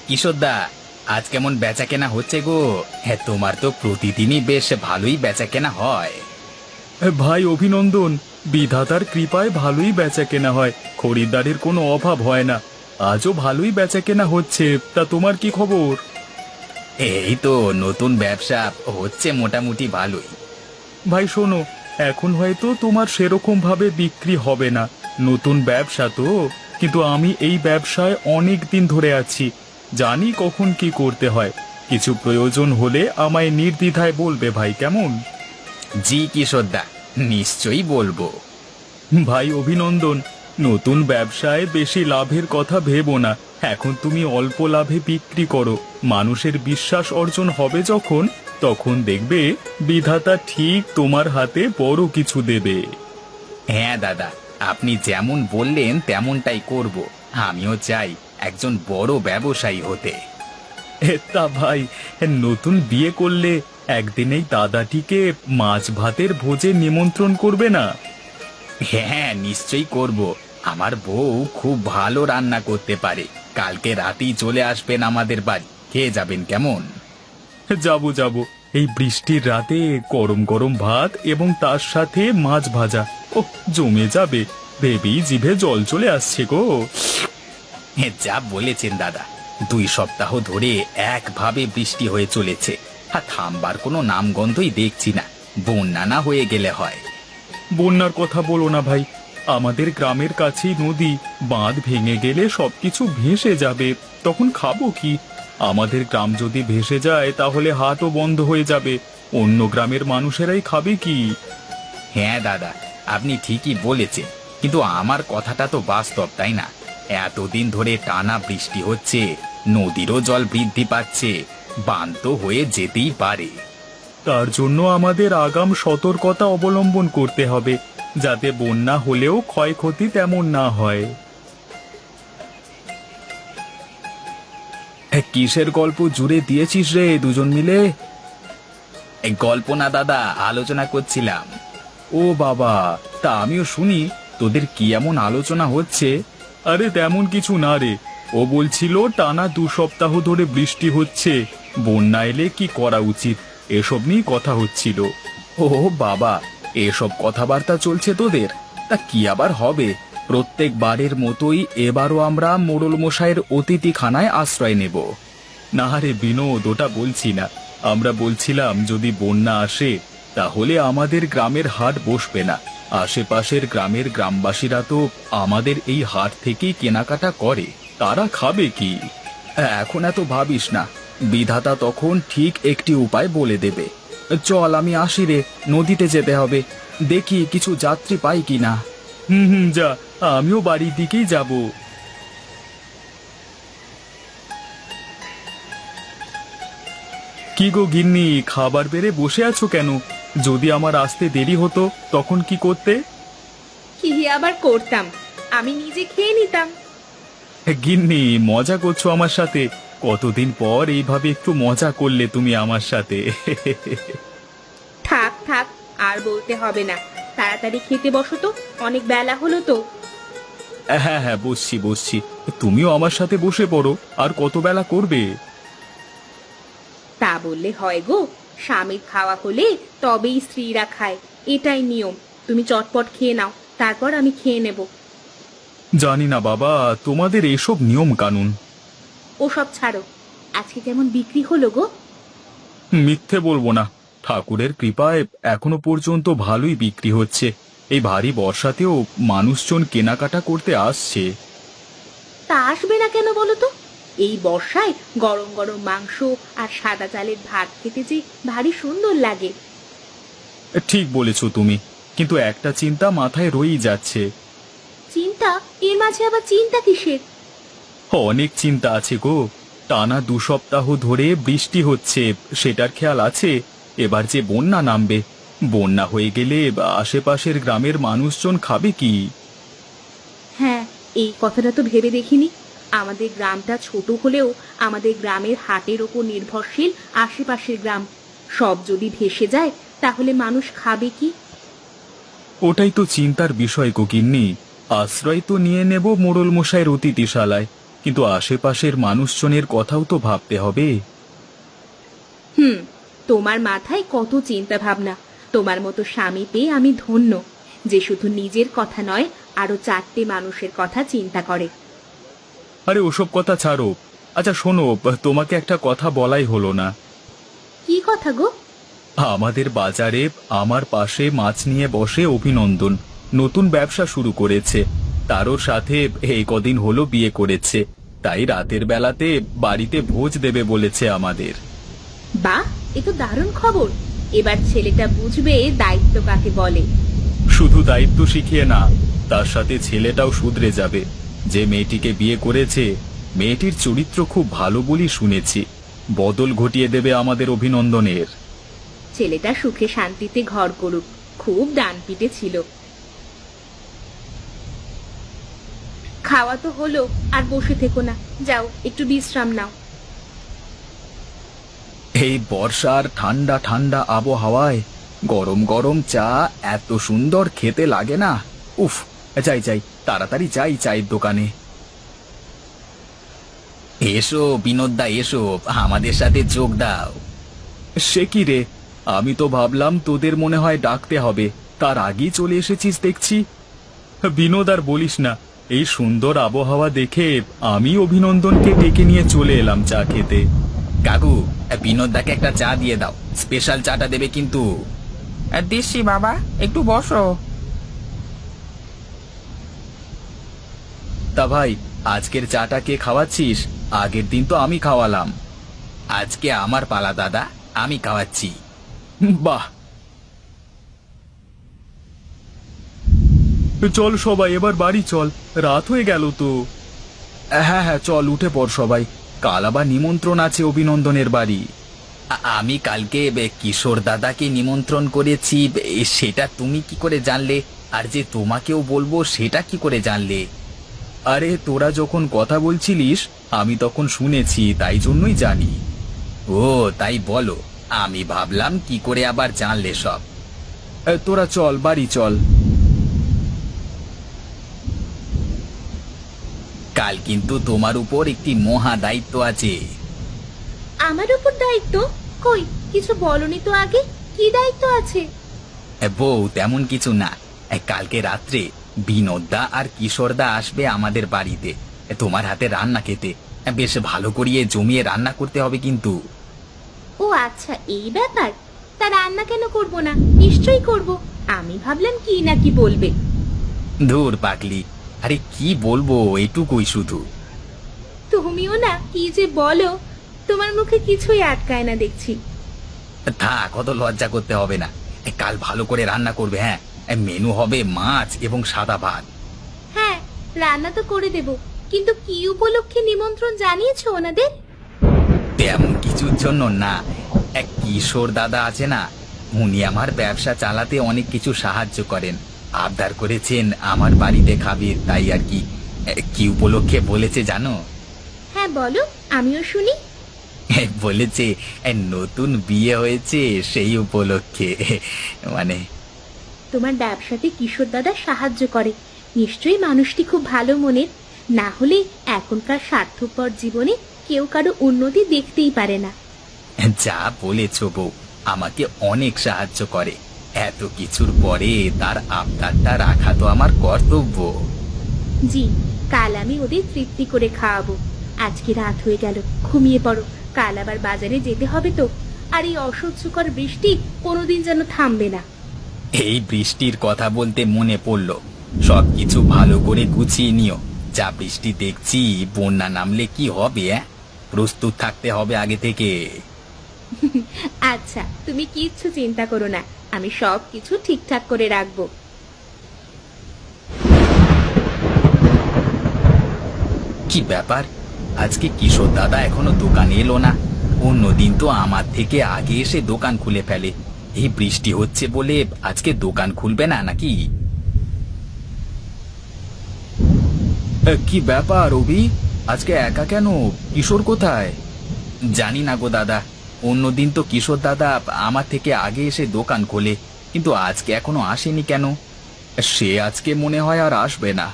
কিশোরদা, আজ কেমন বেচা কেনা হচ্ছে গো? হ্যাঁ, তোমার তো প্রতিদিনই বেশ ভালোই বেচা কেনা হয়। ভাই অভিনন্দন। বিধাতার কৃপায় ভালোই বেচা কেনা হয়, খরিদ্দারের কোনো অভাব হয় না। আজও ভালোই বেচা কেনা হচ্ছে। তা তোমার কি খবর? এই তো নতুন ব্যবসা হচ্ছে মোটামুটি ভালোই। ভাই শোনো, এখন হয়তো তোমার সেরকম ভাবে বিক্রি হবে না, নতুন ব্যবসা তো। কিন্তু আমি এই ব্যবসায় অনেক দিন ধরে আছি, জানি কখন কি করতে হয়। কিছু প্রয়োজন হলে আমায় নির্দ্বিধায় বলবে ভাই, কেমন? জি কিশোরদা, নিশ্চয়ই বলবো। ভাই অভিনন্দন। নতুন ব্যবসায় বেশি লাভের কথা ভেবো না। এখন তুমি অল্প লাভে বিক্রি করো, মানুষের বিশ্বাস অর্জন হবে যখন, তখন দেখবে বিধাতা ঠিক তোমার হাতে বড় কিছু দেবে। হ্যাঁ দাদা, আপনি যেমন বললেন তেমনটাই করব। আমিও চাই একজন বড় ব্যবসায়ী হতে। তা ভাই, নতুন বিয়ে করলে একদিনেই দাদাটিকে মাছ ভাতের ভোজে নিমন্ত্রণ করবে না? হ্যাঁ, নিশ্চয়ই করব। আমার বউ খুব ভালো রান্না করতে পারে। কালকে রাতেই চলে আসবেন আমাদের বাড়ি, খেয়ে যাবেন কেমন? যাবো যাবো। এই বৃষ্টির রাতে গরম গরম ভাত এবং তার সাথে মাছ ভাজা, ও জমে যাবে। ভেবেই জিভে জল চলে আসছে গো। হ্যাঁ, যা বলেছেন দাদা। 2 সপ্তাহ ধরে একভাবে বৃষ্টি হয়ে চলেছে, আর থামবার কোনো নামগন্ধই দেখছি না। বন্যা না হয়ে গেলে হয়। বন্যার কথা বলো না ভাই, আমাদের গ্রামের কাছেই নদী। বাঁধ ভেঙে গেলে সবকিছু ভেসে যাবে, তখন খাবো কি? আমাদের গ্রাম যদি ভেসে যায় তাহলে হাটও বন্ধ হয়ে যাবে, অন্য গ্রামের মানুষেরাই খাবে কি? হ্যাঁ দাদা, আপনি ঠিকই বলেছেন, কিন্তু আমার কথাটা তো বাস্তব, তাই না? এতদিন ধরে টানা বৃষ্টি হচ্ছে, নদীরও জল বৃদ্ধি পাচ্ছে, বাঁধ তো হয়ে যেতেই পারে। তার জন্য আমাদের আগাম সতর্কতা অবলম্বন করতে হবে, যাতে বন্যা হলেও ক্ষয়ক্ষতি তেমন না হয়। কিসের গল্প জুড়ে দিয়েছিস রে দুজন মিলে? এই গল্প না দাদা, আলোচনা করছিলাম। ও বাবা, তা আমিও শুনি, তোদের কি এমন আলোচনা হচ্ছে? আরে তেমন কিছু না রে, ও বলছিল টানা 2 সপ্তাহ ধরে বৃষ্টি হচ্ছে, বন্যা এলে কি করা উচিত, এসব নিয়ে কথা হচ্ছিল। ও বাবা, এসব কথাবার্তা চলছে তোদের? তা কি আবার হবে, প্রত্যেকবারের মতোই এবারও আমরা মোড়ল মশাইয়ের অতিথিখানায় আশ্রয় নেব। না রে বিনোদ, ওটা বলছি না। আমরা বলছিলাম যদি বন্যা আসে তাহলে আমাদের গ্রামের হাট বসবে না। আশেপাশের গ্রামের গ্রামবাসীরা তো আমাদের এই হাট থেকেই কেনাকাটা করে, তারা খাবে কি? এখন এত ভাবিস না, বিধাতা তখন ঠিক একটি উপায় বলে দেবে। চল আমি আসি রে, নদীতে যেতে হবে, দেখি কিছু যাত্রী পাই কিনা। হুম হুম, যা, আমিও বাড়ির দিকেই যাব। কি গো গিন্নি, খাবার বেড়ে বসে আছো কেন? যদি আমার আসতে দেরি হতো তখন কি করতে? কি আবার করতাম, আমি নিজে খেয়ে নিতাম। গিন্নি, মজা করছো আমার সাথে? কতদিন পর এইভাবে একটু মজা করলে তুমি আমার সাথে। থাক থাক, আর বলতে হবে না। তাড়াতাড়ি খেতে বসো তো, অনেক বেলা হলো তো। হ্যাঁ হ্যাঁ, বসছি বসছি। তুমিও আমার সাথে বসে পড়ো, আর কত বেলা করবে? তা বললে হয় গো, স্বামীর খাওয়া হলে তবেই স্ত্রীরা খায়, এটাই নিয়ম। তুমি চটপট খেয়ে নাও, তারপর আমি খেয়ে নেব। জানি না বাবা, তোমাদের এসব নিয়ম কানুন। ওসব ছাড়ো, আজকে কেমন বিক্রি হলো গো? মিথ্যে বলবো না, ঠাকুরের কৃপায় এখনো পর্যন্ত ভালোই বিক্রি হচ্ছে। এই ভারী বর্ষাতেও মানুষজন কেনাকাটা করতে আসছে। তা আসবে না কেন বলো তো? এই বর্ষায় গরম গরম মাংস আর সাদা চালের ভাত খেতে যে ভারী সুন্দর লাগে। ঠিক বলেছো তুমি, কিন্তু একটা চিন্তা মাথায় রয়েই যাচ্ছে। চিন্তা? এর মাঝে আবার চিন্তা কিসের? অনেক চিন্তা আছে গো। টানা 2 সপ্তাহ ধরে বৃষ্টি হচ্ছে, সেটার খেয়াল আছে। এবার যে বন্যা নামবে, বন্যা হয়ে গেলে আশেপাশের গ্রামের মানুষজন খাবে কি? হ্যাঁ, এই কথাটা তো ভেবে দেখিনি। আমাদের গ্রামটা ছোট হলেও আমাদের গ্রামের হাটের ওপর নির্ভরশীল আশেপাশের গ্রাম। সব যদি ভেসে যায় তাহলে মানুষ খাবে কি? ওটাই তো চিন্তার বিষয় গো গিন্নি। আশ্রয় তো নিয়ে নেব মোড়ল মশাইয়ের অতিথিশালায়, কিন্তু আশেপাশের মানুষজনের কথাও তো ভাবতে হবে। হুম, তোমার মাথায় কত চিন্তা ভাবনা। তোমার মতো স্বামী পেয়ে আমি ধন্য, যে শুধু নিজের কথা নয়, আরো 4টে মানুষের কথা চিন্তা করে। আরে ওসব কথা ছাড়ো। আচ্ছা শোনো, তোমাকে একটা কথা বলাই হলো না। কি কথা গো? আমাদের বাজারে আমার পাশে মাছ নিয়ে বসে অভিনন্দন, নতুন ব্যবসা শুরু করেছে। তারও সাথে এই কদিন হলো বিয়ে করেছে, তাই রাতের বেলাতে বাড়িতে ভোজ দেবে বলেছে আমাদের। বাহ, এ তো দারুণ খবর। এবার ছেলেটা বুঝবে দায়িত্ব কাকে বলে। শুধু দায়িত্ব শিখিয়ে না, তার সাথে ছেলেটাও শুধরে যাবে। যে মেয়েটিকে বিয়ে করেছে, মেয়েটির চরিত্র খুব ভালো বলি শুনেছি। বদল ঘটিয়ে দেবে আমাদের অভিনন্দনের। ছেলেটা সুখে শান্তিতে ঘর করুক, খুব ডান পিটে ছিল। খাওয়া তো হলো, আর বসে থেকো না, যাও একটু বিশ্রাম নাও। এই বর্ষার ঠান্ডা ঠান্ডা আবহাওয়ায় গরম গরম চা এত সুন্দর খেতে লাগে না। উফ, যাই যাই, তাড়াতাড়ি যাই চায়ের দোকানে। এসো বিনোদদা, এসো আমাদের সাথে যোগ দাও। সে কি রে, আমি তো ভাবলাম তোদের মনে হয় ডাকতে হবে, তার আগেই চলে এসেছিস দেখছি। বিনোদ আর বলিস না, এই সুন্দর আবহাওয়া দেখে আমি অভিনন্দনকে ডেকে নিয়ে চলে এলাম চা খেতে। কাকু, বিনোদদাকে একটা চা দিয়ে দাও, স্পেশাল চাটা দেবে কিন্তু। দিচ্ছি বাবা, একটু বসো। তা ভাই, আজকের চাটা কে খাওয়াচ্ছিস? আগের দিন তো আমি খাওয়ালাম। আজকে আমার পালা দাদা, আমি খাওয়াচ্ছি। বাহ, চল সবাই এবার বাড়ি চল, রাত হয়ে গেল তো। হ্যাঁ হ্যাঁ, চল উঠে পড় সবাই, কাল আবার নিমন্ত্রণ আছে অভিনন্দনের বাড়ি। আমি কালকে কিশোর দাদাকে নিমন্ত্রণ করেছি, সেটা তুমি কি করে জানলে? আর যে তোমাকেও বলবো সেটা কি করে জানলে? আরে তোরা যখন কথা বলছিলিস আমি তখন শুনেছি, তাই জন্যই জানি। ও তাই বলো, আমি ভাবলাম কি করে আবার জানলে সব। তোরা চল বাড়ি চল। কাল কিন্তু তোমার উপর একটি মহা দায়িত্ব আছে। আমার উপর দায়িত্ব? কই, কিছু বলনি তো আগে। কি দায়িত্ব আছে? বউ, তেমন কিছু না। কালকে রাত্রে বিনোদদা আর কিশোরদা আসবে আমাদের বাড়িতে তোমার হাতে রান্না খেতে। বেশ ভালো করিয়ে জমিয়ে রান্না করতে হবে কিন্তু। ও আচ্ছা, এই ব্যাপার। তা রান্না কেন করব না? নিশ্চয়ই করব। আমি ভাবলাম কি না কি বলবে। ধুর পাগলি, আরে কি বলবো, এটুকুই শুধু। তুমিও না কি যে বলো, তোমার মুখে কিছুই আটকায় না দেখছি। থাক, অত লজ্জা করতে হবে না। কাল ভালো করে রান্না করবে। হ্যাঁ, মেনু হবে মাছ এবং সাদা ভাত। হ্যাঁ, রান্না তো করে দেব, কিন্তু কি উপলক্ষে নিমন্ত্রণ জানিয়েছো ওনাদের? তেমন কিছুর জন্য না। এক কিশোর দাদা আছে না, উনি আমার ব্যবসা চালাতে অনেক কিছু সাহায্য করেন। আবদার করেছেন আমার বাড়িতে খাবে, তাই আর কি। কি উপলক্ষে বলেছে জানো? হ্যাঁ বলো, আমিও শুনি। বলেছে নতুন বিয়ে হয়েছে সেই উপলক্ষে। মানে তোমার ব্যবসাতে কিশোর দাদা সাহায্য করে, নিশ্চয়ই মানুষটি খুব ভালো মনের। না হলে এখনকার স্বার্থপর জীবনে কেউ কারো উন্নতি দেখতেই পারে না। যা বলেছ বউ, আমাকে অনেক সাহায্য করে। এত কিছুর পরে তার আবদারটা রাখা তো আমার কর্তব্য। জি, কাল আমি ওদের তৃপ্তি করে খাওয়াবো। আজকে রাত হয়ে গেল, ঘুমিয়ে পড়ো। কাল আবার বাজারে যেতে হবে তো। আর এই অসহ্যকর বৃষ্টি কোনোদিন যেন থামবে না। এই বৃষ্টির কথা বলতে মনে পড়লো, সবকিছু ভালো করে গুছিয়ে নিও। যা বৃষ্টি দেখছি, বন্যা নামলে কি হবে? প্রস্তুত থাকতে হবে আগে থেকে। আচ্ছা, তুমি কিচ্ছু চিন্তা করো না, আমি সব কিছু ঠিকঠাক করে রাখবো। কি ব্যাপার, আজকে কিশোর দাদা এখনো দোকানে এলো না? অন্যদিন তো আমার থেকে আগে এসে দোকান খুলে ফেলে। এই বৃষ্টি হচ্ছে বলে আজকে দোকান খুলবে না নাকি? কি ব্যাপার রবি, আজকে একা কেন? কিশোর কোথায়? জানি না গো দাদা, অন্যদিন তো কিশোর দাদা আমার থেকে আগে এসে দোকান খোলে, কিন্তু আজকে এখনো আসেনি কেন? সে আজকে মনে হয় আর আসবে না।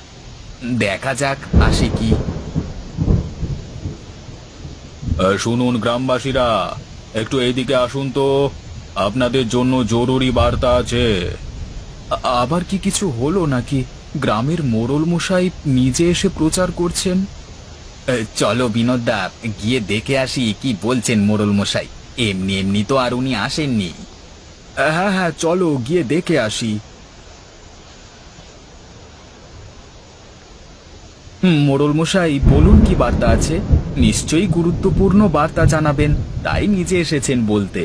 দেখা যাক আসে কি। শুনুন গ্রামবাসীরা, একটু এইদিকে আসুন তো, আপনাদের জন্য জরুরি বার্তা আছে। আবার কি কিছু হলো নাকি? গ্রামের মোড়ল মশাই নিজে এসে প্রচার করছেন। চলো বিনোদদা, গিয়ে দেখে আসি কি বলছেন মোড়ল মশাই। এমনি এমনি তো আর উনি আসেননি। হ্যাঁ হ্যাঁ, চলো গিয়ে দেখে আসি। মোড়ল মশাই, বলুন কি বার্তা আছে? নিশ্চয়ই গুরুত্বপূর্ণ বার্তা জানাবেন, তাই নিজে এসেছেন বলতে।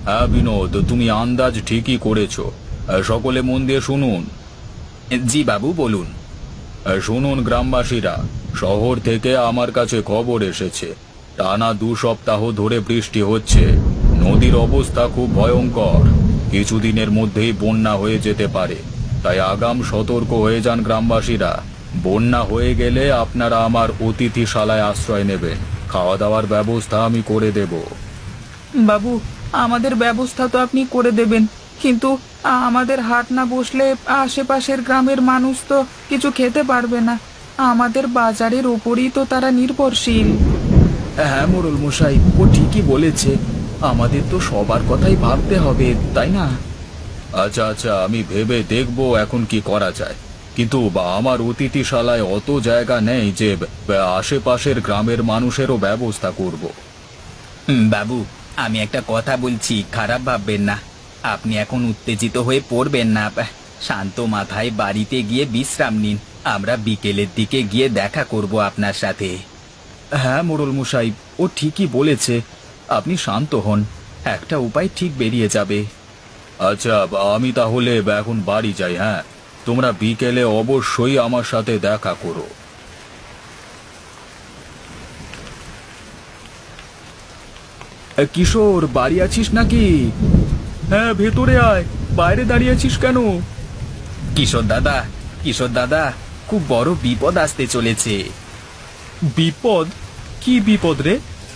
হ্যাঁ বিনোদ, তুমি আন্দাজ ঠিকই করেছো। সকলে মন দিয়ে শুনুন। জি বাবু, বলুন। শুনুন গ্রামবাসীরা, শহর থেকে আমার কাছে খবর এসেছে টানা 2 সপ্তাহ ধরে বৃষ্টি হচ্ছে। নদীর অবস্থা খুব ভয়ঙ্কর। কিছুদিনের মধ্যেই বন্যা হয়ে যেতে পারে, তাই আগাম সতর্ক হয়ে যান গ্রামবাসীরা। বন্যা হয়ে গেলে আপনারা আমার অতিথিশালায় আশ্রয় নেবেন। খাওয়া দাওয়ার ব্যবস্থা আমি করে দেব। বাবু, আমাদের ব্যবস্থা তো আপনি করে দেবেন, কিন্তু আমাদের হাট না বসলে আশেপাশের গ্রামের মানুষ তো কিছু খেতে পারবে না। আমাদের বাজারের ওপরই তো তারা নির্ভরশীল। হ্যাঁ মোড়ল মশাই, ও ঠিকই বলেছে। আমাদের তো সবার কথাই ভাবতে হবে, তাই না? আচ্ছা আচ্ছা, আমি ভেবে দেখবো এখন কি করা যায়। কিন্তু আমার অতিথিশালায় অত জায়গা নেই যে আশেপাশের গ্রামের মানুষেরও ব্যবস্থা করব। বাবু, আমি একটা কথা বলছি, খারাপ ভাববেন না। আপনি এখন উত্তেজিত হয়ে পড়বেন না। শান্ত মাথায় বাড়িতে গিয়ে বিশ্রাম নিন। আমরা বিকেলের দিকে গিয়ে দেখা করব আপনার সাথে। হ্যাঁ মোড়ল মশাই, ও ঠিকই বলেছে। আপনি শান্ত হন, একটা উপায় ঠিক বেরিয়ে যাবে। আচ্ছা, আমি তাহলে এখন বাড়ি যাই। হ্যাঁ, তোমরা বিকেলে অবশ্যই আমার সাথে দেখা করো। কিশোর, বাড়ি আছিস নাকি? হ্যাঁ, ভেতরে আয়। বাইরে দাঁড়িয়ে আছিস কেন? কিশোর দাদা, কিশোর দাদা, খুব বড় বিপদ আসতে চলেছে। বিপদ? কি বিপদ রে?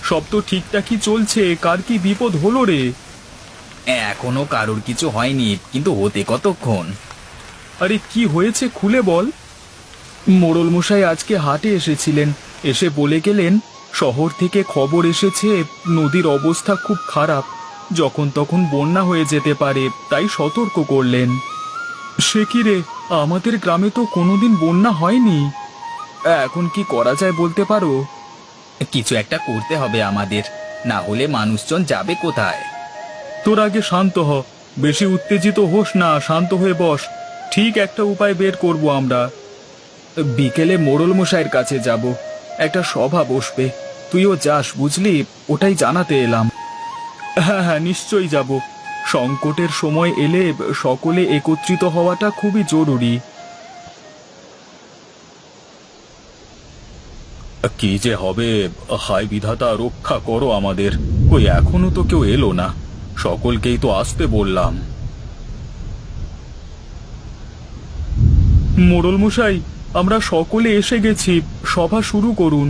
সব তো ঠিকঠাকই চলছে, কার কি বিপদ হলো রে? এখনো কারোর কিছু হয়নি, কিন্তু হতে কতক্ষণ। আরে কি হয়েছে খুলে বল। মোড়ল মশাই আজকে হাটে এসেছিলেন, এসে বলে গেলেন শহর থেকে খবর এসেছে নদীর অবস্থা খুব খারাপ, যখন তখন বন্যা হয়ে যেতে পারে, তাই সতর্ক করলেন। সে কি রে, আমাদের গ্রামে তো কোনোদিন বন্যা হয়নি। এখন কি করা যায় বলতে পারো? কিছু একটা করতে হবে আমাদের, না হলে মানুষজন যাবে কোথায়? তোর আগে শান্ত হ, বেশি উত্তেজিত হোস না, শান্ত হয়ে বস। ঠিক একটা উপায় বের করব আমরা। বিকেলে মোড়ল মশাইয়ের কাছে যাব, একটা সভা বসবে। তুইও যাস বুঝলি, ওটাই জানাতে এলাম। হ্যাঁ হ্যাঁ, নিশ্চয়ই যাব। সংকটের সময় এলে সকলে একত্রিত হওয়াটা খুবই জরুরি। কি যে হবে, হায় বিধাতা, রক্ষা করো আমাদের। ওই এখনো তো কেউ এলো না, সকলকেই তো আসতে বললাম। মোড়ল মশাই, আমরা সকলে এসে গেছি, সভা শুরু করুন।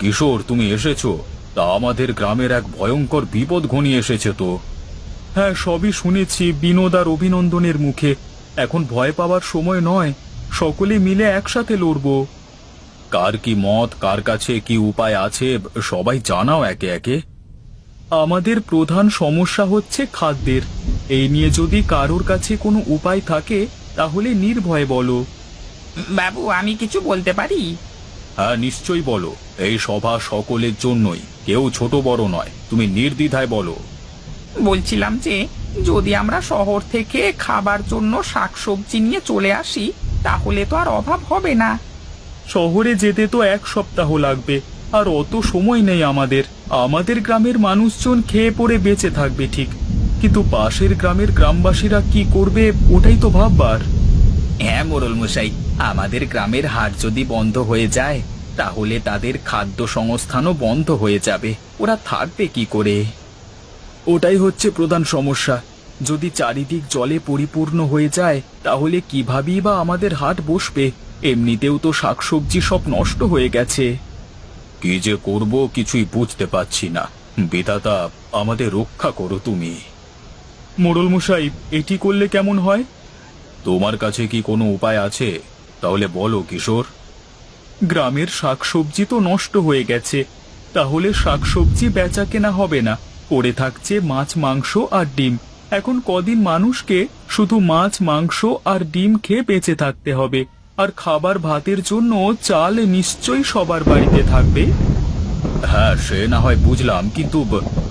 কিশোর, তুমি এসেছো? তা আমাদের গ্রামের এক ভয়ঙ্কর বিপদ ঘনিয়ে এসেছে তো। হ্যাঁ, সবই শুনেছি বিনোদ আর অভিনন্দনের মুখে। এখন ভয় পাওয়ার সময় নয়, সকলে মিলে একসাথে লড়ব। কার কি মত, কার কাছে কি উপায় আছে, সবাই জানাও একে একে। আমাদের প্রধান সমস্যা হচ্ছে খাদ্যের। এই নিয়ে যদি কারোর কাছে কোনো উপায় থাকে তাহলে নির্ভয়ে বলো। বাবু, আমি কিছু বলতে পারি? হ্যাঁ, নিশ্চয়ই বলো। এই সভা সকলের জন্যই, কেউ ছোট বড় নয়, তুমি নির্দ্বিধায় বলো। বলছিলাম যে যদি আমরা শহর থেকে খাবার জন্য শাকসবজি নিয়ে চলে আসি, তাহলে তো আর অভাব হবে না। শহরে যেতে তো 1 সপ্তাহ লাগবে, আর অত সময় নেই আমাদের। আমাদের গ্রামের মানুষজন খেয়ে পড়ে বেঁচে থাকবে ঠিক, কিন্তু পাশের গ্রামের গ্রামবাসীরা কি করবে ওটাই তো ভাববার। হ্যাঁ মোড়ল মশাই, আমাদের গ্রামের হাট যদি বন্ধ হয়ে যায়, তাহলে তাদের খাদ্য সংস্থানও বন্ধ হয়ে যাবে। ওরা থাকবে কি করে? ওটাই হচ্ছে প্রধান সমস্যা। যদি চারিদিক জলে পরিপূর্ণ হয়ে যায় তাহলে কিভাবেই বা আমাদের হাট বসবে? এমনিতেও তো শাকসবজি সব নষ্ট হয়ে গেছে। কি যে করব কিছুই বুঝতে পারছি না। বিধাতা, আমাদের রক্ষা করো তুমি। মোড়ল মশাই, এটি করলে কেমন হয়? তোমার কাছে কি কোনো উপায় আছে? তাহলে বলো কিশোর। গ্রামের শাকসবজি তো নষ্ট হয়ে গেছে, তাহলে শাকসবজি বেচা কেনা হবে না, পড়ে থাকছে মাছ মাংস আর ডিম। এখন কদিন মানুষকে শুধু মাছ মাংস আর ডিম খেয়ে বেঁচে থাকতে হবে, আর খাবার ভাতের জন্য চাল নিশ্চয়ই সবার বাড়িতে থাকবে। হ্যাঁ, সে না হয় বুঝলাম, কিন্তু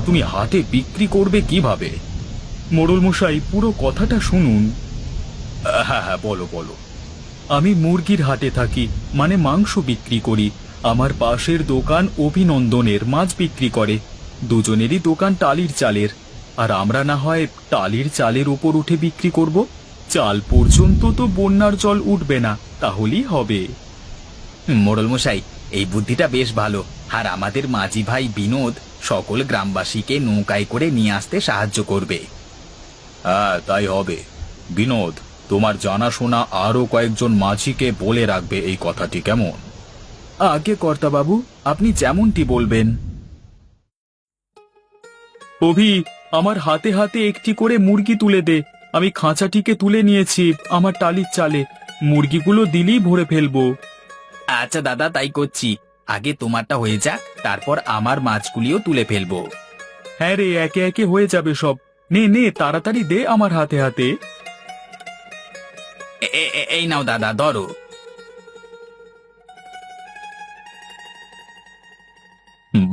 তুমি হাটে বিক্রি করবে কিভাবে? মোড়ল মশাই, পুরো কথাটা শুনুন। হ্যাঁ হ্যাঁ, বলো বলো। আমি মুরগির হাটে থাকি, মানে মাংস বিক্রি করি। আমার পাশের দোকান অভিনন্দনের মাছ বিক্রি করে। দুজনেরই দোকান টালির চালের, আর আমরা না হয় টালির চালের উপর উঠে বিক্রি করব। চাল পর্যন্ত তো বন্যার জল উঠবে না, তাহলেই হবে। মোড়ল মশাই, এই বুদ্ধিটা বেশ ভালো। আর আমাদের মাঝি ভাই বিনোদ সকল গ্রামবাসীকে নৌকায় করে নিয়ে আসতে সাহায্য করবে। হ্যাঁ, তাই হবে। বিনোদ, তোমার জানাশোনা আরো কয়েকজন মাঝিকে বলে রাখবে এই কথাটি, কেমন? আগে কর্তাবাবু, আপনি যেমনটি বলবেন। অভি, আমার হাতে হাতে একটি করে মুরগি তুলে দে। আমি খাঁচাটিকে তুলে নিয়েছি আমার টালির চালে। মুরগিগুলো দিলেই ভরে ফেলবো। আচ্ছা দাদা, তাই করছি। আগে তোমারটা হয়ে যাক, তারপর আমার মাছগুলিও তুলে ফেলবো। হ্যাঁ রে, একে একে হয়ে যাবে সব। নে নে, তাড়াতাড়ি দে আমার হাতে হাতে। এই নাও দাদা, ধরো।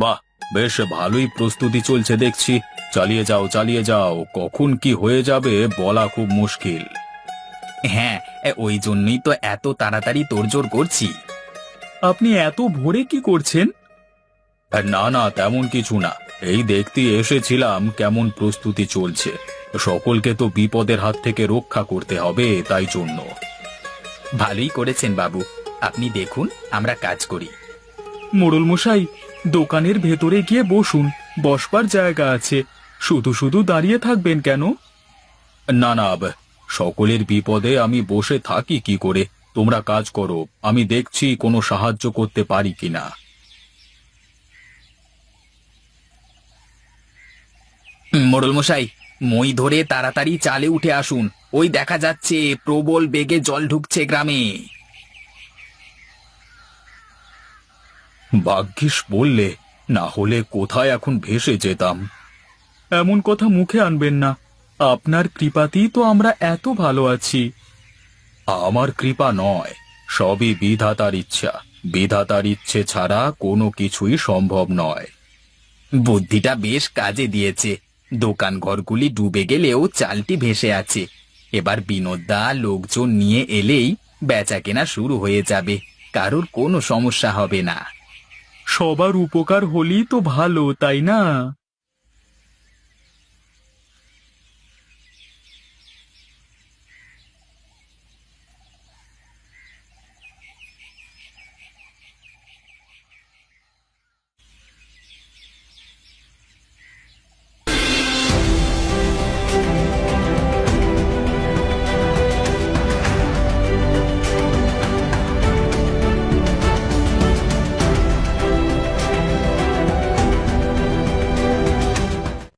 বাহ, বেশ ভালোই প্রস্তুতি চলছে দেখছি। চালিয়ে যাও চালিয়ে যাও, কখন কি হয়ে যাবে বলা খুব মুশকিল। হ্যাঁ, ওই জন্যই তো এত তাড়াতাড়ি তোড়জোড় করছি। আপনি এত ভোরে কি করছেন? না না, তেমন কিছু না। এই দেখতে এসেছিলাম কেমন প্রস্তুতি চলছে। সকলকে তো বিপদের হাত থেকে রক্ষা করতে হবে, তাই জন্য। ভালোই করেছেন বাবু, আপনি দেখুন আমরা কাজ করি। মোড়ল মশাই, দোকানের ভেতরে গিয়ে বসুন, বসবার জায়গা আছে। শুধু শুধু দাঁড়িয়ে থাকবেন কেন? না না, সকলের বিপদে আমি বসে থাকি কি করে? তোমরা কাজ করো, আমি দেখছি কোনো সাহায্য করতে পারি কিনা। মোড়ল মশাই, মই ধরে তাড়াতাড়ি চালে উঠে আসুন। ওই দেখা যাচ্ছে প্রবল বেগে জল ঢুকছে গ্রামে। ভাগ্যিস বললে, না হলে কোথায় এখন ভেসে যেতাম। এমন কথা মুখে আনবেন না। আপনার কৃপাতেই তো আমরা এত ভালো আছি। আমার কৃপা নয়, সবই বিধাতার ইচ্ছা। বিধাতার ইচ্ছে ছাড়া কোনো কিছুই সম্ভব নয়। বুদ্ধিটা বেশ কাজে দিয়েছে। দোকান ঘরগুলি ডুবে গেলেও চালটি ভেসে আছে। এবার বিনোদদা লোকজন নিয়ে এলেই বেচা কেনা শুরু হয়ে যাবে, কারোর কোনো সমস্যা হবে না। সবার উপকার হলেই তো ভালো, তাই না?